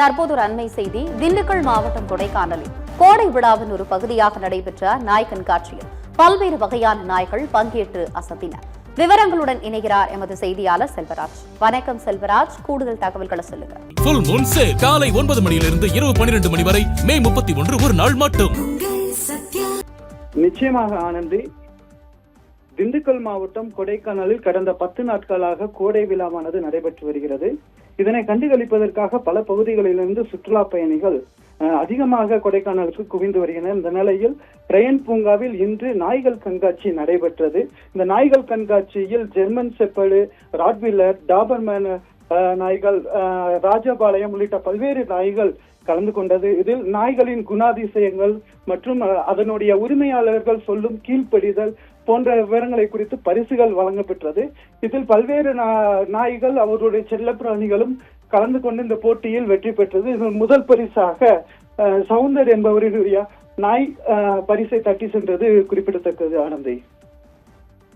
தற்போது ஒரு அண்மை செய்தி. திண்டுக்கல் மாவட்டம் கொடைக்கானலில் கோடை விழாவின் ஒரு பகுதியாக நடைபெற்ற நாய் கண்காட்சியில் பல்வேறு வகையான நாய்கள் பங்கேற்று அசத்தின. விவரங்களுடன் இணைகிறார் எமது செய்தியாளர் செல்வராஜ். வணக்கம் செல்வராஜ், கூடுதல் தகவல்களை சொல்லுங்க. ஃபுல் மூன் சேல் காலை 9 மணியிலிருந்து இரவு 12 மணி வரை மே 31 ஒரு நாள் மட்டும். நிச்சயமாக ஆனந்தி, திண்டுக்கல் மாவட்டம் கொடைக்கானலில் கடந்த 10 நாட்களாக கோடை விழாவானது நடைபெற்று வருகிறது. இதனை கண்டுகளிப்பதற்காக பல பகுதிகளிலிருந்து சுற்றுலா பயணிகள் அதிகமாக கொடைக்கானலுக்கு குவிந்து வருகின்றனர். இந்த நிலையில் ரயன் பூங்காவில் இன்று நாய்கள் கண்காட்சி நடைபெற்றது. இந்த நாய்கள் கண்காட்சியில் ஜெர்மன் ஷெப்பர்டு, ராட்வீலர், டாபர்மேன் நாய்கள், ராஜபாளையம் உள்ளிட்ட பல்வேறு நாய்கள் கலந்து கொண்டது. இதில் நாய்களின் குணாதிசயங்கள் மற்றும் அதனுடைய உரிமையாளர்கள் சொல்லும் கீழ்ப்படிதல் போன்ற விவரங்களை குறித்து பரிசுகள் வழங்கப்பெற்றது. இதில் பல்வேறு நாய்கள் அவர்களுடைய செல்ல பிராணிகளும் கலந்து கொண்டு இந்த போட்டியில் வெற்றி பெற்றது. இதில் முதல் பரிசாக சவுந்தர் என்பவருடைய நாய் பரிசை தட்டி சென்றது குறிப்பிடத்தக்கது. ஆனந்தி.